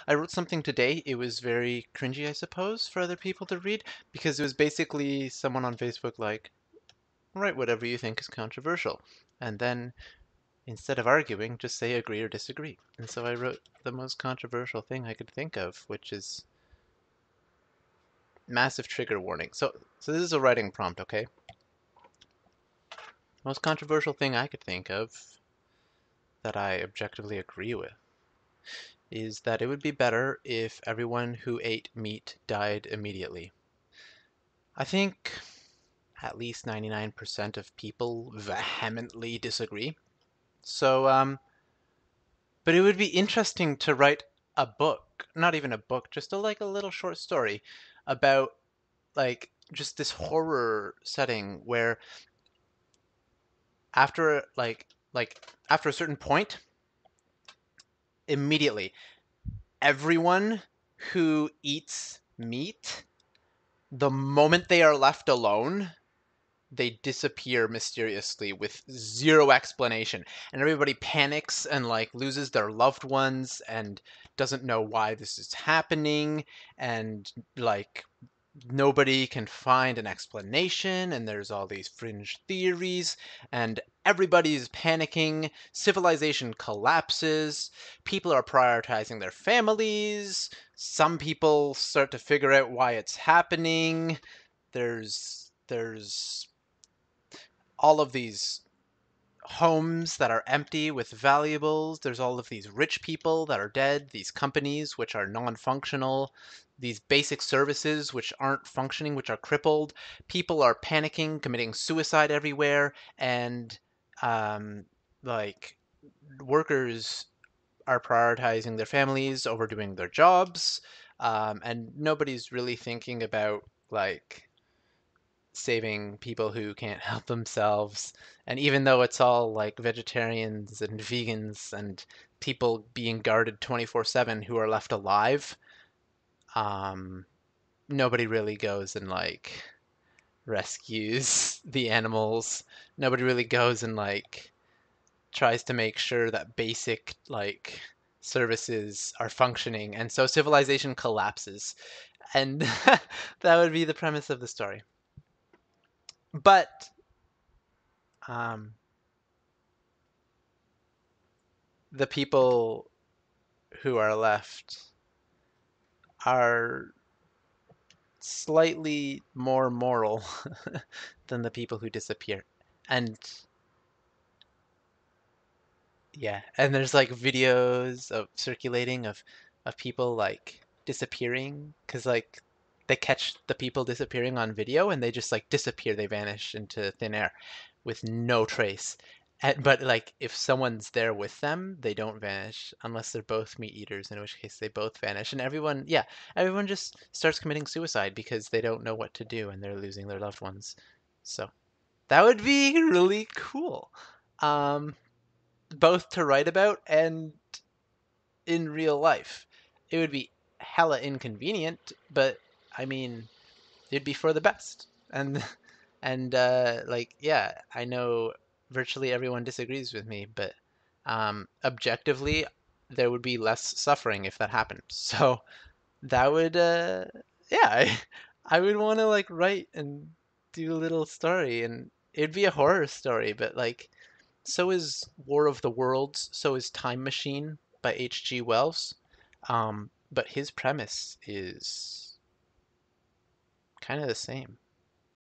I wrote something today. It was very cringy, I suppose, for other people to read because it was basically someone on Facebook like, write whatever you think is controversial. And then instead of arguing, just say agree or disagree. And so I wrote the most controversial thing I could think of, which is massive trigger warning. So this is a writing prompt, okay? Most controversial thing I could think of that I objectively agree with is that it would be better if everyone who ate meat died immediately. I think at least 99% of people vehemently disagree. So, but it would be interesting to write a book, not even a book, just like a little short story about like just this horror setting where after like after a certain point, immediately everyone who eats meat, the moment they are left alone, they disappear mysteriously with zero explanation. And everybody panics and like loses their loved ones and doesn't know why this is happening. And like nobody can find an explanation, and there's all these fringe theories, and everybody's panicking. Civilization collapses. People are prioritizing their families. Some people start to figure out why it's happening. There's all of these homes that are empty with valuables. There's all of these rich people that are dead, these companies which are non functional, these basic services which aren't functioning, which are crippled. People are panicking, committing suicide everywhere, and um, like workers are prioritizing their families over doing their jobs. And nobody's really thinking about like saving people who can't help themselves. And even though it's all like vegetarians and vegans and people being guarded 24/7 who are left alive, um, nobody really goes and like rescues the animals. Nobody really goes and like tries to make sure that basic like services are functioning. And so civilization collapses. And that would be the premise of the story. But um, the people who are left are slightly more moral than the people who disappear. And yeah, and there's like videos of circulating of people like disappearing because like they catch the people disappearing on video and they just like disappear, they vanish into thin air with no trace. But like if someone's there with them, they don't vanish unless they're both meat eaters, in which case they both vanish. And everyone, yeah, everyone just starts committing suicide because they don't know what to do and they're losing their loved ones. So that would be really cool. Um, Both to write about and in real life. It would be hella inconvenient, but I mean, it'd be for the best. And and like yeah, I know virtually everyone disagrees with me, but objectively, there would be less suffering if that happened. So that would yeah, I would want to like write and do a little story, and it'd be a horror story, but like so is War of the Worlds, so is Time Machine by H.G. Wells. But his premise is kind of the same.